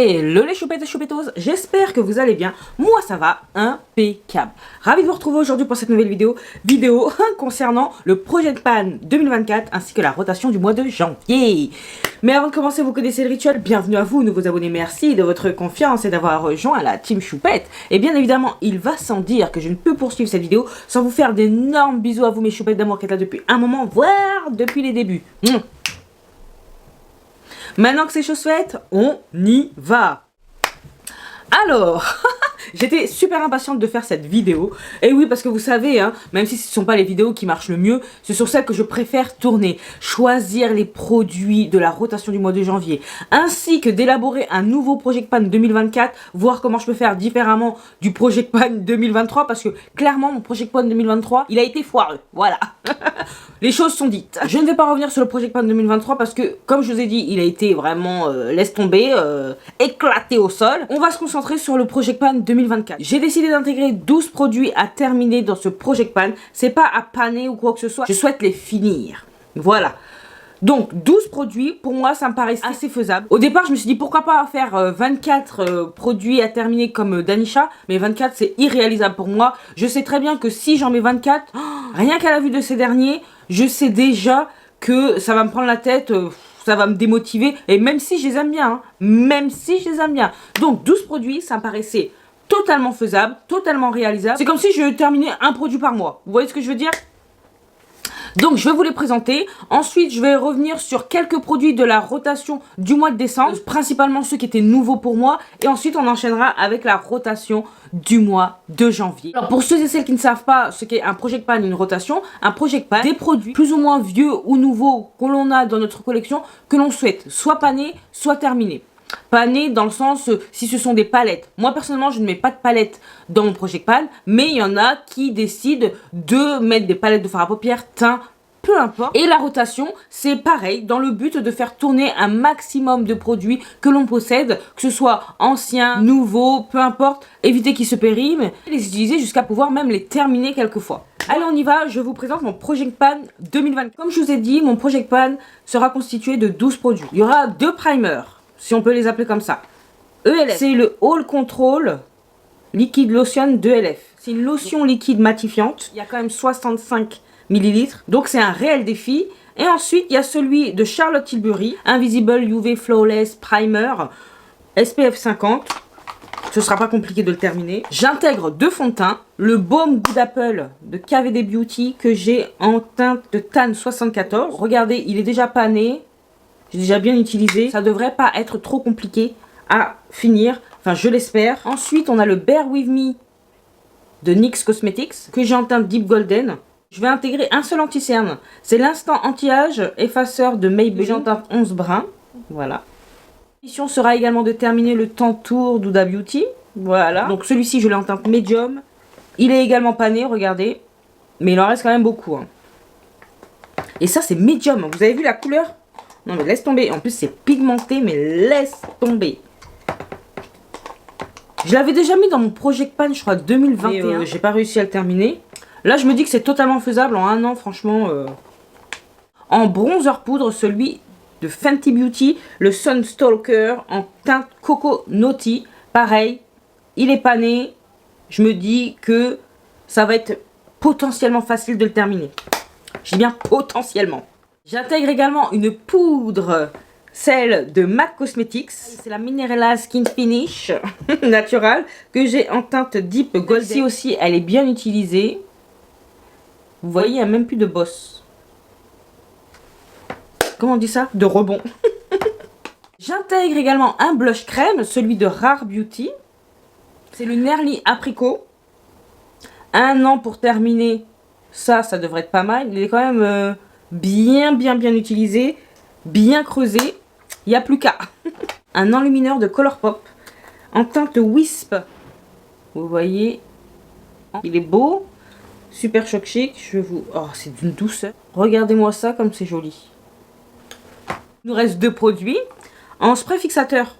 Hello les choupettes et choupettos, j'espère que vous allez bien, moi ça va impeccable. Ravi de vous retrouver aujourd'hui pour cette nouvelle vidéo concernant le Project Pan 2024 ainsi que la rotation du mois de janvier. Mais avant de commencer, vous connaissez le rituel, bienvenue à vous, nouveaux abonnés, merci de votre confiance et d'avoir rejoint la team choupette. Et bien évidemment, il va sans dire que je ne peux poursuivre cette vidéo sans vous faire d'énormes bisous à vous mes choupettes d'amour qui êtes là depuis un moment, voire depuis les débuts. Maintenant que c'est chose faite, on y va. Alors, j'étais super impatiente de faire cette vidéo. Et oui, parce que vous savez, hein, même si ce ne sont pas les vidéos qui marchent le mieux, ce sont celles que je préfère tourner. Choisir les produits de la rotation du mois de janvier. Ainsi que d'élaborer un nouveau Project Pan 2024. Voir comment je peux faire différemment du Project Pan 2023. Parce que clairement, mon Project Pan 2023, il a été foireux. Voilà. Les choses sont dites. Je ne vais pas revenir sur le Project Pan 2023 parce que, comme je vous ai dit, il a été vraiment, laisse tomber, éclaté au sol. On va se concentrer sur le Project Pan 2024. J'ai décidé d'intégrer 12 produits à terminer dans ce Project Pan. C'est pas à paner ou quoi que ce soit. Je souhaite les finir. Voilà. Donc 12 produits, pour moi ça me paraissait assez faisable. Au départ je me suis dit pourquoi pas faire 24 produits à terminer comme Danisha. Mais 24 c'est irréalisable pour moi. Je sais très bien que si j'en mets 24, rien qu'à la vue de ces derniers, je sais déjà que ça va me prendre la tête, ça va me démotiver. Et même si je les aime bien, hein, même si je les aime bien. Donc 12 produits, ça me paraissait totalement faisable, totalement réalisable. C'est comme si je terminais un produit par mois. Vous voyez ce que je veux dire ? Donc je vais vous les présenter, ensuite je vais revenir sur quelques produits de la rotation du mois de décembre, principalement ceux qui étaient nouveaux pour moi, et ensuite on enchaînera avec la rotation du mois de janvier. Alors pour ceux et celles qui ne savent pas ce qu'est un Project Pan, une rotation, un Project Pan, des produits plus ou moins vieux ou nouveaux que l'on a dans notre collection, que l'on souhaite soit paner, soit terminer. Pané dans le sens, si ce sont des palettes. Moi personnellement je ne mets pas de palettes dans mon Project Pan, mais il y en a qui décident de mettre des palettes de fard à paupières, teint, peu importe. Et la rotation c'est pareil, dans le but de faire tourner un maximum de produits que l'on possède, que ce soit anciens, nouveaux, peu importe, éviter qu'ils se périment, et les utiliser jusqu'à pouvoir même les terminer quelquefois. Allez on y va, je vous présente mon Project Pan 2020. Comme je vous ai dit, mon Project Pan sera constitué de 12 produits. Il y aura 2 primers, si on peut les appeler comme ça. ELF, c'est le All Control Liquid Lotion 2LF. C'est une lotion liquide matifiante. Il y a quand même 65 ml. Donc c'est un réel défi. Et ensuite, il y a celui de Charlotte Tilbury. Invisible UV Flawless Primer SPF 50. Ce sera pas compliqué de le terminer. J'intègre 2 fonds de teint. Le Baume Good Apple de KVD Beauty que j'ai en teinte de Tan 74. Regardez, il est déjà pané. J'ai déjà bien utilisé. Ça devrait pas être trop compliqué à finir. Enfin, je l'espère. Ensuite, on a le Bear With Me de NYX Cosmetics que j'ai en teinte Deep Golden. Je vais intégrer un seul anti-cerne. C'est l'instant anti-âge effaceur de Maybelline. J'ai en teinte 11 brun. Voilà. La mission sera également de terminer le Tantour d'Huda Beauty. Voilà. Donc celui-ci, je l'ai en teinte médium. Il est également pané, regardez. Mais il en reste quand même beaucoup. Hein. Et ça, c'est médium. Vous avez vu la couleur ? Non mais laisse tomber, en plus c'est pigmenté, mais laisse tomber. Je l'avais déjà mis dans mon Project Pan, je crois 2021. J'ai pas réussi à le terminer. Là je me dis que c'est totalement faisable en un an, franchement. En bronzer poudre, celui de Fenty Beauty, le Sunstalker en teinte Coco Naughty. Pareil, il est pané. Je me dis que ça va être potentiellement facile de le terminer. Je dis bien potentiellement. J'intègre également une poudre, celle de MAC Cosmetics. C'est la Minerala Skin Finish naturelle que j'ai en teinte Deep Golden. Celle-ci aussi, elle est bien utilisée. Vous voyez, il n'y a même plus de bosse. Comment on dit ça? De rebond. J'intègre également un blush crème, celui de Rare Beauty. C'est le Nerly Apricot. 1 an pour terminer. Ça devrait être pas mal. Il est quand même... bien utilisé, bien creusé, il n'y a plus qu'à. Un enlumineur de Colourpop en teinte Wisp. Vous voyez, il est beau, super choc chic. Je vous... Oh, c'est d'une douceur. Regardez-moi ça comme c'est joli. Il nous reste 2 produits. En spray fixateur,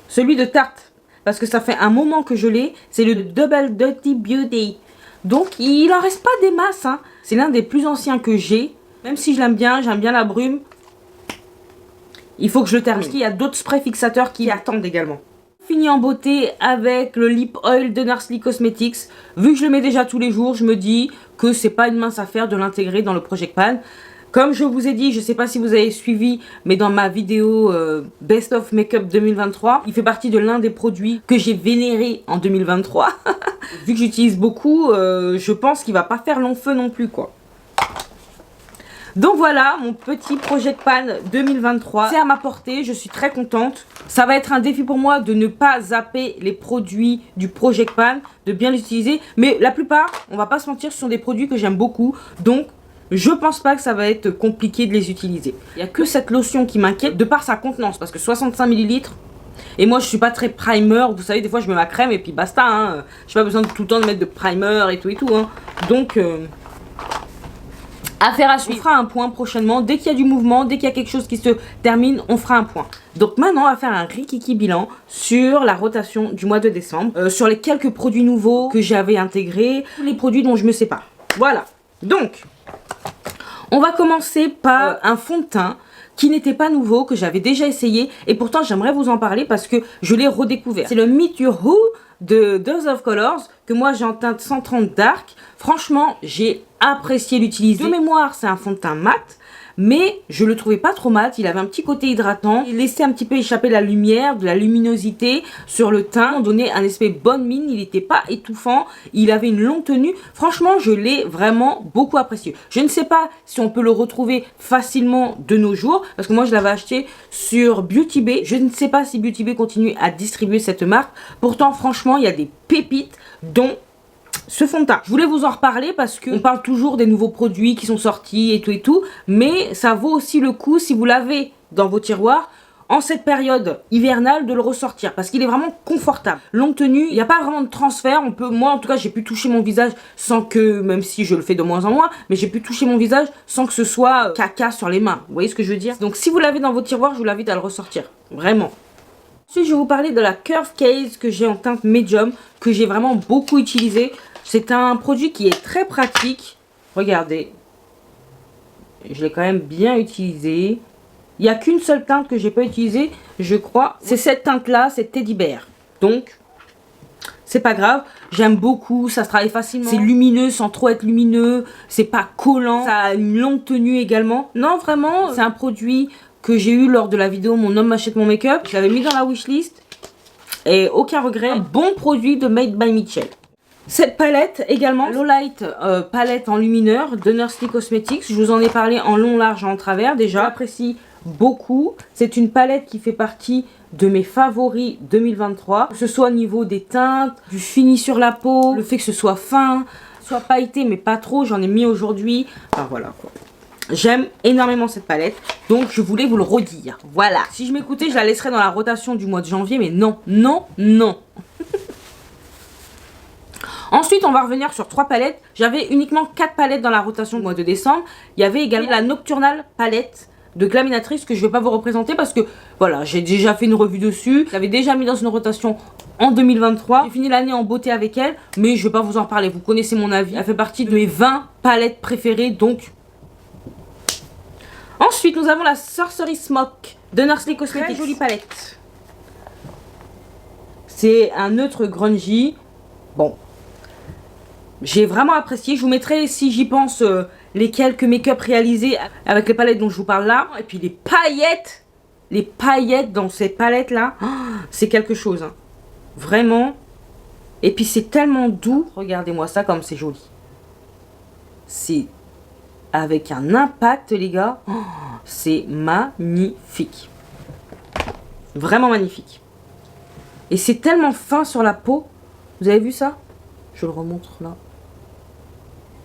celui de Tarte, parce que ça fait un moment que je l'ai, c'est le Double Dirty Beauty. Donc il en reste pas des masses, hein. C'est l'un des plus anciens que j'ai. Même si je l'aime bien, j'aime bien la brume, il faut que je le termine. Parce qu'il y a d'autres sprays fixateurs qui attendent également. Fini en beauté avec le Lip Oil de Nurse Cosmetics. Vu que je le mets déjà tous les jours, je me dis que c'est pas une mince affaire de l'intégrer dans le Project Pan. Comme je vous ai dit, je sais pas si vous avez suivi, mais dans ma vidéo Best of Makeup 2023, il fait partie de l'un des produits que j'ai vénéré en 2023. Vu que j'utilise beaucoup, je pense qu'il va pas faire long feu non plus, quoi. Donc voilà, mon petit Project Pan 2023, c'est à ma portée, je suis très contente. Ça va être un défi pour moi de ne pas zapper les produits du Project Pan, de bien les utiliser. Mais la plupart, on va pas se mentir, ce sont des produits que j'aime beaucoup. Donc, je pense pas que ça va être compliqué de les utiliser. Il n'y a que cette lotion qui m'inquiète de par sa contenance, parce que 65 ml. Et moi je suis pas très primer, vous savez des fois je mets ma crème et puis basta, hein. J'ai pas besoin de tout le temps de mettre de primer et tout, hein. Donc... affaire à suivre. On fera un point prochainement. Dès qu'il y a du mouvement, dès qu'il y a quelque chose qui se termine, on fera un point. Donc maintenant, on va faire un rikiki bilan sur la rotation du mois de décembre. Sur les quelques produits nouveaux que j'avais intégrés. Les produits dont je me sépare. Voilà. Donc, on va commencer par un fond de teint qui n'était pas nouveau, que j'avais déjà essayé. Et pourtant, j'aimerais vous en parler parce que je l'ai redécouvert. C'est le Meet Your Who de Dose of Colors, que moi j'ai en teinte 130 Dark. Franchement, j'ai apprécié l'utiliser. De mémoire, c'est un fond de teint mat, mais je le trouvais pas trop mat. Il avait un petit côté hydratant, il laissait un petit peu échapper la lumière, de la luminosité sur le teint. On donnait un aspect bonne mine, il n'était pas étouffant, il avait une longue tenue. Franchement, je l'ai vraiment beaucoup apprécié. Je ne sais pas si on peut le retrouver facilement de nos jours, parce que moi je l'avais acheté sur Beauty Bay. Je ne sais pas si Beauty Bay continue à distribuer cette marque. Pourtant, franchement, il y a des pépites dont ce fond de teint. Je voulais vous en reparler parce qu'on parle toujours des nouveaux produits qui sont sortis et tout, mais ça vaut aussi le coup, si vous l'avez dans vos tiroirs, en cette période hivernale, de le ressortir parce qu'il est vraiment confortable. Longue tenue, il n'y a pas vraiment de transfert. On peut, moi en tout cas, j'ai pu toucher mon visage sans que, même si je le fais de moins en moins, mais j'ai pu toucher mon visage sans que ce soit caca sur les mains. Vous voyez ce que je veux dire? Donc si vous l'avez dans vos tiroirs, je vous l'invite à le ressortir. Vraiment. Ensuite, je vais vous parler de la Curve Case que j'ai en teinte médium, que j'ai vraiment beaucoup utilisé. C'est un produit qui est très pratique. Regardez. Je l'ai quand même bien utilisé. Il n'y a qu'une seule teinte que j'ai pas utilisée, je crois. C'est cette teinte-là, c'est Teddy Bear. Donc, c'est pas grave. J'aime beaucoup, ça se travaille facilement. C'est lumineux sans trop être lumineux. C'est pas collant. Ça a une longue tenue également. Non, vraiment, c'est un produit que j'ai eu lors de la vidéo Mon homme m'achète mon make-up. Je l'avais mis dans la wishlist. Et aucun regret. Un bon produit de Made by Mitchell. Cette palette également, Low Light palette en lumineur de Nurse Cosmetics. Je vous en ai parlé en long, large et en travers. Déjà, j'apprécie beaucoup. C'est une palette qui fait partie de mes favoris 2023. Que ce soit au niveau des teintes, du fini sur la peau, le fait que ce soit fin, soit pailleté mais pas trop. J'en ai mis aujourd'hui. Enfin voilà quoi. J'aime énormément cette palette, donc je voulais vous le redire. Voilà. Si je m'écoutais, je la laisserais dans la rotation du mois de janvier, mais non, non, non. Ensuite, on va revenir sur 3 palettes. J'avais uniquement 4 palettes dans la rotation du mois de décembre. Il y avait également la Nocturnal palette de Glaminatrice que je ne vais pas vous représenter parce que voilà, j'ai déjà fait une revue dessus. Je l'avais déjà mis dans une rotation en 2023. J'ai fini l'année en beauté avec elle, mais je ne vais pas vous en parler. Vous connaissez mon avis. Elle fait partie de mes 20 palettes préférées, donc... Ensuite, nous avons la Sorcery Smoke de Nurse Cosmetics. Très jolie palette. C'est un neutre grungy. Bon, j'ai vraiment apprécié. Je vous mettrai, si j'y pense, les quelques make-up réalisés avec les palettes dont je vous parle là. Et puis les paillettes dans cette palette là, oh, c'est quelque chose. Hein. Vraiment. Et puis c'est tellement doux. Regardez-moi ça comme c'est joli. C'est avec un impact les gars. Oh, c'est magnifique. Vraiment magnifique. Et c'est tellement fin sur la peau. Vous avez vu ça? Je le remontre là.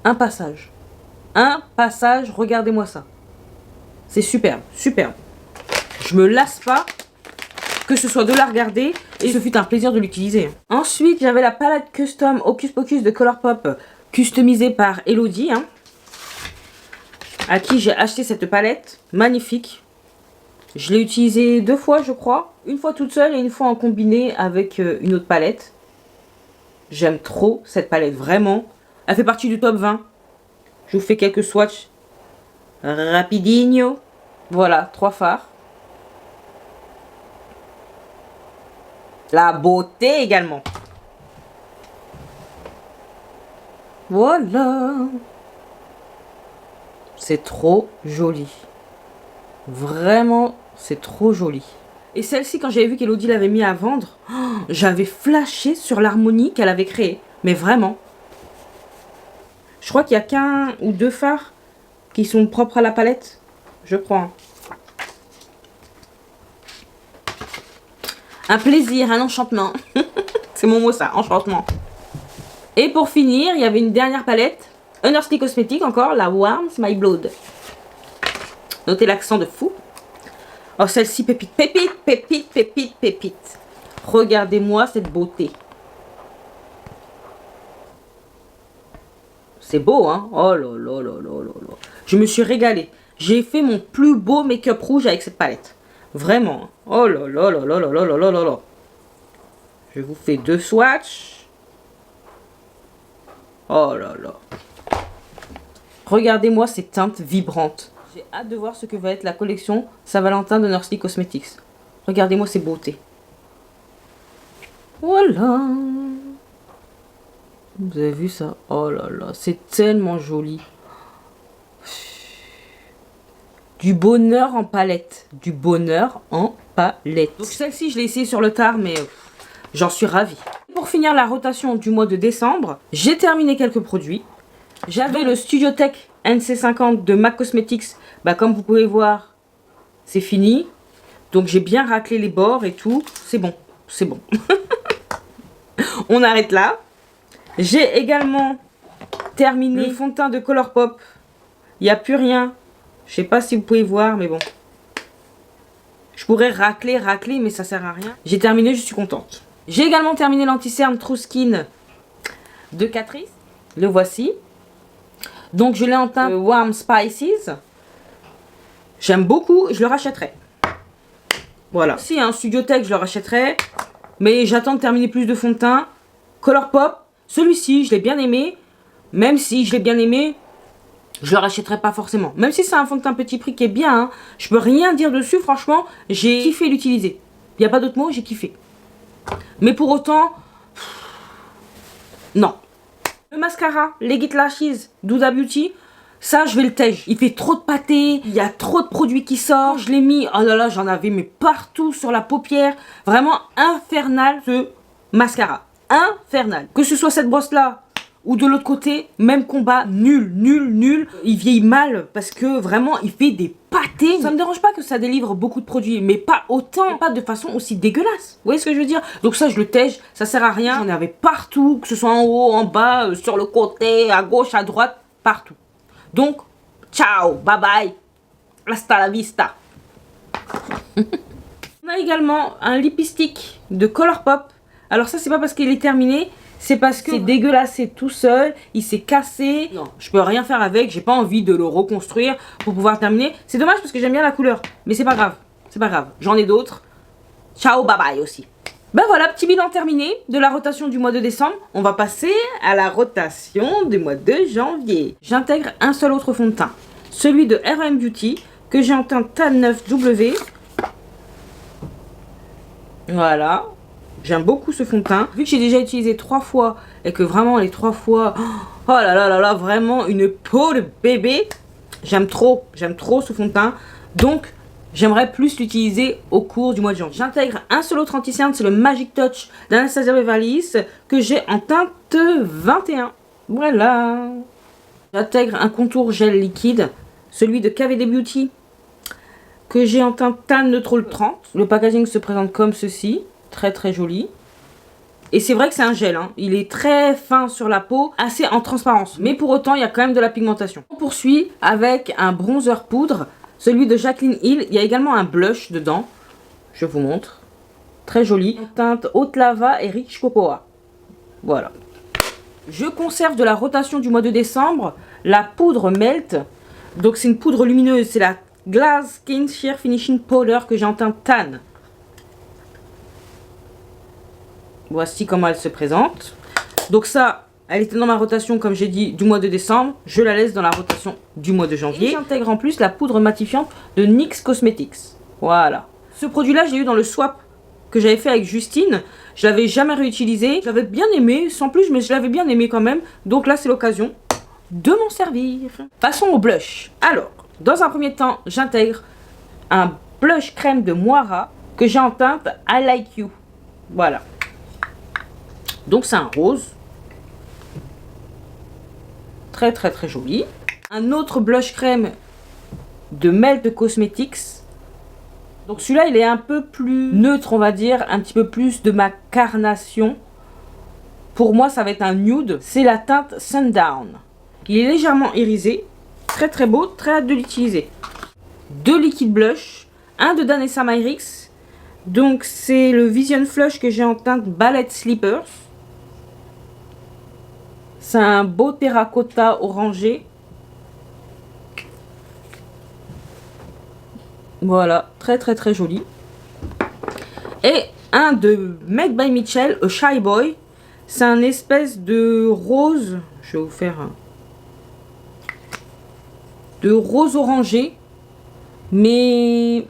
Un passage. Un passage, regardez-moi ça. C'est superbe, superbe. Je me lasse pas que ce soit de la regarder et ce fut un plaisir de l'utiliser. Ensuite, j'avais la palette custom Hocus Pocus de Colourpop customisée par Elodie, hein, à qui j'ai acheté cette palette. Magnifique. Je l'ai utilisée 2 fois, je crois. Une fois toute seule et une fois en combiné avec une autre palette. J'aime trop cette palette, vraiment. Elle fait partie du top 20. Je vous fais quelques swatchs rapidinho. Voilà, 3 fards. La beauté également. Voilà. C'est trop joli. Vraiment, c'est trop joli. Et celle-ci, quand j'avais vu qu'Elodie l'avait mis à vendre, j'avais flashé sur l'harmonie qu'elle avait créée. Mais vraiment. Je crois qu'il n'y a qu'un ou deux fards qui sont propres à la palette. Je crois. Un plaisir, un enchantement. C'est mon mot ça, enchantement. Et pour finir, il y avait une dernière palette. Undersea Cosmetics encore, la Warms My Blood. Notez l'accent de fou. Oh, celle-ci, pépite, pépite, pépite, pépite, pépite. Regardez-moi cette beauté. C'est beau, hein? Oh là là là là là là. Je me suis régalée. J'ai fait mon plus beau make-up rouge avec cette palette. Vraiment. Oh là là là là là là là là là. Je vous fais deux swatchs. Oh là là. Regardez-moi ces teintes vibrantes. J'ai hâte de voir ce que va être la collection Saint-Valentin de Undersea Cosmetics. Regardez-moi ces beautés. Voilà. Vous avez vu ça? Oh là là, c'est tellement joli. Du bonheur en palette. Du bonheur en palette. Donc celle-ci, je l'ai essayée sur le tard, mais j'en suis ravie. Pour finir la rotation du mois de décembre, j'ai terminé quelques produits. J'avais le Studio Tech NC50 de MAC Cosmetics. Bah, comme vous pouvez voir, c'est fini. Donc j'ai bien raclé les bords et tout. C'est bon, c'est bon. On arrête là. J'ai également terminé le fond de teint de Colourpop. Il n'y a plus rien. Je sais pas si vous pouvez voir, mais bon. Je pourrais racler, mais ça sert à rien. J'ai terminé, je suis contente. J'ai également terminé l'anti-cerne True Skin de Catrice. Le voici. Donc je l'ai en teint Warm Spices. J'aime beaucoup, je le rachèterai. Voilà. Si un Studio Tech, je le rachèterai. Mais j'attends de terminer plus de fond de teint. Colourpop, celui-ci, je l'ai bien aimé. Même si je l'ai bien aimé, je le rachèterai pas forcément. Même si c'est un fond de teint petit prix qui est bien, hein, je peux rien dire dessus, franchement, j'ai kiffé l'utiliser. Il n'y a pas d'autre mot, j'ai kiffé. Mais pour autant, non. Le mascara Legit Lashes d'Huda Beauty, ça je vais le tège. Il fait trop de pâté, il y a trop de produits qui sortent. Je l'ai mis, oh là là, j'en avais mais partout sur la paupière. Vraiment infernal ce mascara. Infernal. Que ce soit cette brosse là ou de l'autre côté, même combat, nul, nul, nul. Il vieillit mal parce que vraiment il fait des pâtés. Ça me dérange pas que ça délivre beaucoup de produits, mais pas autant, pas de façon aussi dégueulasse. Vous voyez ce que je veux dire? Donc ça je le tège, ça sert à rien. J'en avais partout, que ce soit en haut, en bas, sur le côté, à gauche, à droite, partout. Donc, ciao, bye bye, hasta la vista. On a également un lipstick de Colourpop. Alors ça c'est pas parce qu'il est terminé, c'est parce que c'est dégueulassé tout seul, il s'est cassé. Non, je peux rien faire avec, j'ai pas envie de le reconstruire pour pouvoir terminer. C'est dommage parce que j'aime bien la couleur, mais c'est pas grave, c'est pas grave. J'en ai d'autres. Ciao, bye bye aussi. Ben voilà, petit bilan terminé de la rotation du mois de décembre. On va passer à la rotation du mois de janvier. J'intègre un seul autre fond de teint, celui de R.E.M. Beauty, que j'ai en teint Tan 9W. Voilà. J'aime beaucoup ce fond de teint. Vu que j'ai déjà utilisé 3 fois et que vraiment les 3 fois, oh là là là là, vraiment une peau de bébé. J'aime trop ce fond de teint. Donc, j'aimerais plus l'utiliser au cours du mois de janvier. J'intègre un seul autre anti-cerne, c'est le Magic Touch d'Anastasia Beverly Hills que j'ai en teinte 21. Voilà. J'intègre un contour gel liquide, celui de KVD Beauty que j'ai en teinte Tan Neutral 30. Le packaging se présente comme ceci. Très très joli. Et c'est vrai que c'est un gel, hein. Il est très fin sur la peau, assez en transparence. Mais pour autant, il y a quand même de la pigmentation. On poursuit avec un bronzer poudre, celui de Jaclyn Hill. Il y a également un blush dedans. Je vous montre. Très joli. Teinte Haute Lava et Rich Cocoa. Voilà. Je conserve de la rotation du mois de décembre la poudre Melt. Donc c'est une poudre lumineuse. C'est la Glass Skin Sheer Finishing Powder que j'ai en teinte Tan. Voici comment elle se présente. Donc ça, elle était dans ma rotation, comme j'ai dit, du mois de décembre. Je la laisse dans la rotation du mois de janvier. Et j'intègre en plus la poudre matifiante de NYX Cosmetics. Voilà. Ce produit-là, je l'ai eu dans le swap que j'avais fait avec Justine. Je l'avais jamais réutilisé. Je l'avais bien aimé, sans plus, mais je l'avais bien aimé quand même. Donc là, c'est l'occasion de m'en servir. Passons au blush. Alors, dans un premier temps, j'intègre un blush crème de Moira que j'ai en teinte I Like You. Voilà. Donc c'est un rose. Très très très joli. Un autre blush crème de Melt Cosmetics. Donc celui-là, il est un peu plus neutre, on va dire. Un petit peu plus de ma carnation. Pour moi, ça va être un nude. C'est la teinte Sundown. Il est légèrement irisé. Très très beau. Très hâte de l'utiliser. 2 liquides blush. Un de Danessa Myrix. Donc c'est le Vision Flush que j'ai en teinte Ballet Slippers. C'est un beau terracotta orangé. Voilà, très très très joli. Et un de Made by Mitchell, A Shy Boy. C'est un espèce de rose. Je vais vous faire un. De rose orangé. Mais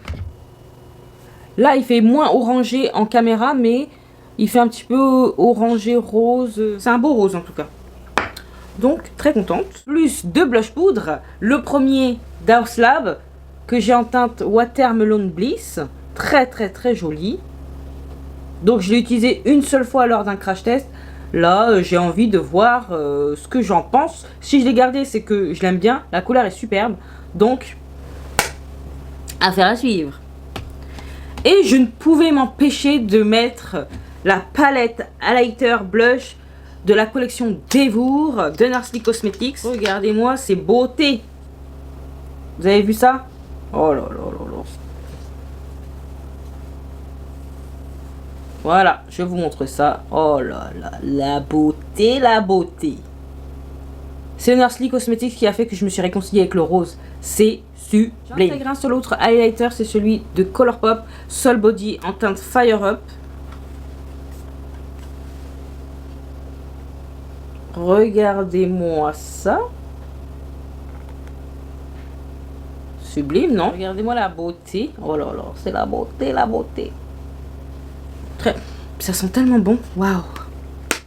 là, il fait moins orangé en caméra, mais il fait un petit peu orangé rose. C'est un beau rose en tout cas. Donc, très contente. Plus 2 blush poudre. Le premier d'House Lab, que j'ai en teinte Watermelon Bliss. Très, très, très joli. Donc, je l'ai utilisé une seule fois lors d'un crash test. Là, j'ai envie de voir ce que j'en pense. Si je l'ai gardé, c'est que je l'aime bien. La couleur est superbe. Donc, affaire à suivre. Et je ne pouvais m'empêcher de mettre la palette highlighter blush de la collection Devour de Nursley Cosmetics. Regardez-moi ces beautés. Vous avez vu ça? Oh là là là là. Voilà, je vous montre ça. Oh là là, la beauté, la beauté. C'est Nursley Cosmetics qui a fait que je me suis réconciliée avec le rose. C'est sublime. J'intègre un seul autre highlighter, c'est celui de Colourpop Soul Body en teinte Fire Up. Regardez-moi ça. Sublime, non? Regardez-moi la beauté. Oh là là, c'est la beauté, la beauté. Très... Ça sent tellement bon. Waouh.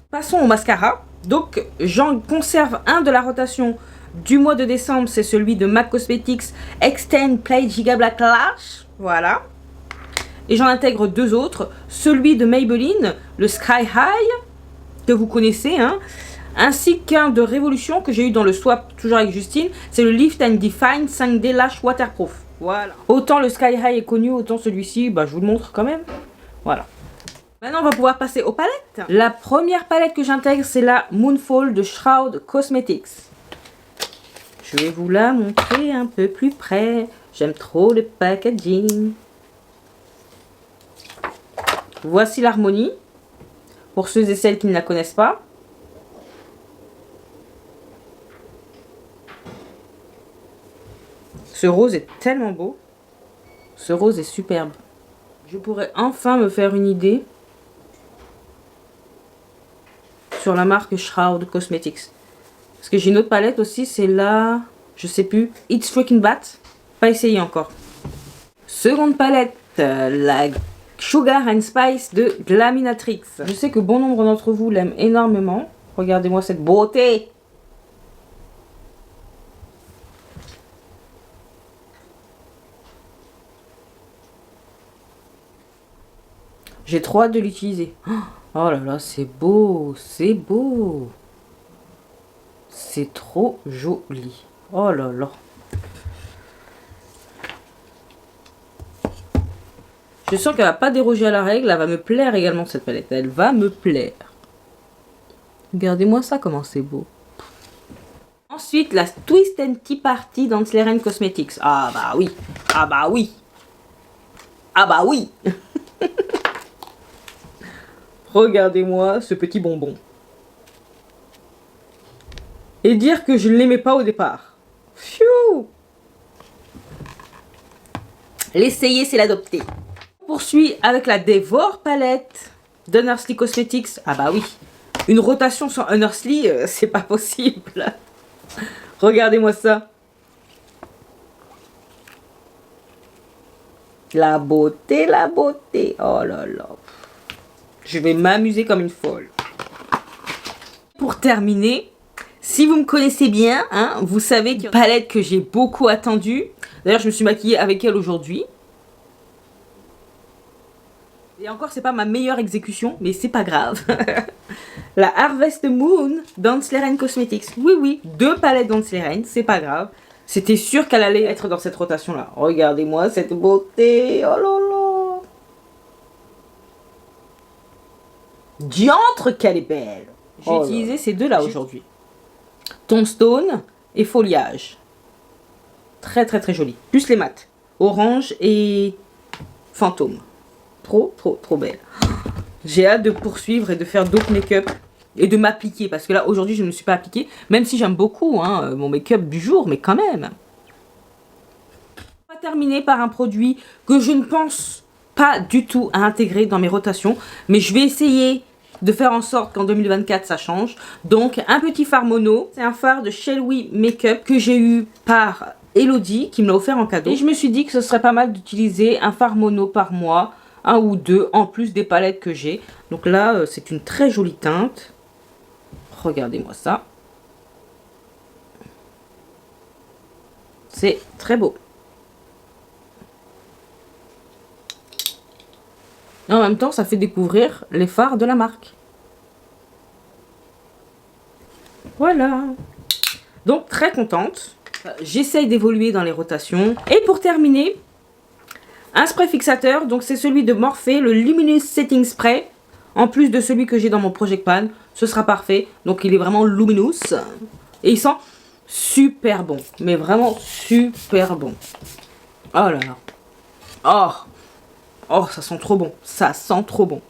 Passons au mascara. Donc, j'en conserve un de la rotation du mois de décembre. C'est celui de MAC Cosmetics Extend Play Giga Black Lash. Voilà. Et j'en intègre 2 autres. Celui de Maybelline, le Sky High, que vous connaissez, hein. Ainsi qu'un de Révolution que j'ai eu dans le swap, toujours avec Justine. C'est le Lift and Define 5D Lash Waterproof. Voilà. Autant le Sky High est connu, autant celui-ci, bah, je vous le montre quand même. Voilà. Maintenant, on va pouvoir passer aux palettes. La première palette que j'intègre, c'est la Moonfall de Shroud Cosmetics. Je vais vous la montrer un peu plus près. J'aime trop le packaging. Voici l'harmonie. Pour ceux et celles qui ne la connaissent pas. Ce rose est tellement beau. Ce rose est superbe. Je pourrais enfin me faire une idée sur la marque Shroud Cosmetics. Parce que j'ai une autre palette aussi, c'est la... Je sais plus. It's Freaking Bat. Pas essayé encore. Seconde palette, la Sugar and Spice de Glaminatrix. Je sais que bon nombre d'entre vous l'aiment énormément. Regardez-moi cette beauté. J'ai trop hâte de l'utiliser. Oh là là, c'est beau, c'est beau. C'est trop joli. Oh là là. Je sens qu'elle va pas déroger à la règle. Elle va me plaire également cette palette. Elle va me plaire. Regardez-moi ça, comment c'est beau. Ensuite, la Twist and Tea Party d'Ansleren Cosmetics. Ah bah oui. Ah bah oui. Ah bah oui. Regardez-moi ce petit bonbon. Et dire que je ne l'aimais pas au départ. Pfiou. L'essayer, c'est l'adopter. On poursuit avec la Devour palette de Nursley Cosmetics. Ah bah oui. Une rotation sans un Nursley, c'est pas possible. Regardez-moi ça. La beauté, la beauté. Oh là là. Je vais m'amuser comme une folle. Pour terminer, si vous me connaissez bien, hein, vous savez qu'il y a une palette que j'ai beaucoup attendue. D'ailleurs, je me suis maquillée avec elle aujourd'hui. Et encore, c'est pas ma meilleure exécution, mais c'est pas grave. La Harvest Moon d'Ansleren Cosmetics. Oui, oui, 2 palettes d'Ansleren, c'est pas grave. C'était sûr qu'elle allait être dans cette rotation-là. Regardez-moi cette beauté. Oh là là. Diantre qu'elle est belle. J'ai utilisé ces deux-là aujourd'hui. Tombstone et Foliage. Très très très joli. Plus les mattes. Orange et Fantôme. Trop trop trop belle. J'ai hâte de poursuivre et de faire d'autres make-up. Et de m'appliquer. Parce que là aujourd'hui je ne me suis pas appliquée. Même si j'aime beaucoup hein, mon make-up du jour. Mais quand même. On va terminer par un produit que je ne pense pas du tout à intégrer dans mes rotations. Mais je vais essayer de faire en sorte qu'en 2024 ça change. Donc un petit fard mono. C'est un fard de Shell We Makeup que j'ai eu par Elodie qui me l'a offert en cadeau. Et je me suis dit que ce serait pas mal d'utiliser un fard mono par mois. 1 ou 2 en plus des palettes que j'ai. Donc là c'est une très jolie teinte. Regardez-moi ça. C'est très beau. Et en même temps, ça fait découvrir les fards de la marque. Voilà. Donc, très contente. J'essaye d'évoluer dans les rotations. Et pour terminer, un spray fixateur. Donc, c'est celui de Morphe, le Luminous Setting Spray. En plus de celui que j'ai dans mon Project Pan. Ce sera parfait. Donc, il est vraiment luminous. Et il sent super bon. Mais vraiment super bon. Oh là là. Oh. Oh, ça sent trop bon. Ça sent trop bon.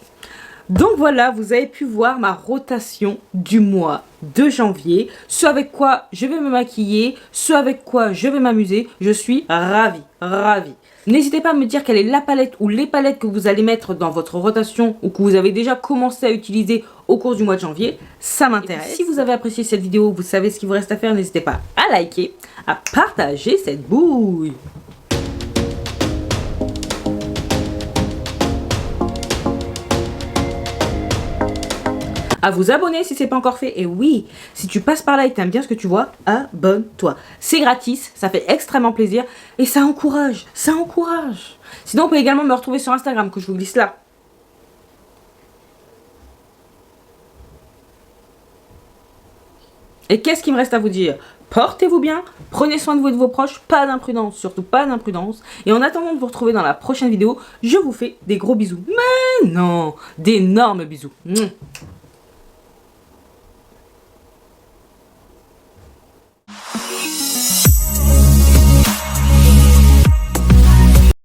Donc voilà, vous avez pu voir ma rotation du mois de janvier. Ce avec quoi je vais me maquiller. Ce avec quoi je vais m'amuser. Je suis ravie. Ravie. N'hésitez pas à me dire quelle est la palette ou les palettes que vous allez mettre dans votre rotation ou que vous avez déjà commencé à utiliser au cours du mois de janvier. Ça m'intéresse. Si vous avez apprécié cette vidéo, vous savez ce qu'il vous reste à faire. N'hésitez pas à liker, à partager cette bouille. À vous abonner si ce n'est pas encore fait. Et oui, si tu passes par là et que tu aimes bien ce que tu vois, abonne-toi. C'est gratis, ça fait extrêmement plaisir et ça encourage, ça encourage. Sinon, on peut également me retrouver sur Instagram, que je vous glisse là. Et qu'est-ce qu'il me reste à vous dire? Portez-vous bien, prenez soin de vous et de vos proches, pas d'imprudence, surtout pas d'imprudence. Et en attendant de vous retrouver dans la prochaine vidéo, je vous fais des gros bisous. Mais non, d'énormes bisous.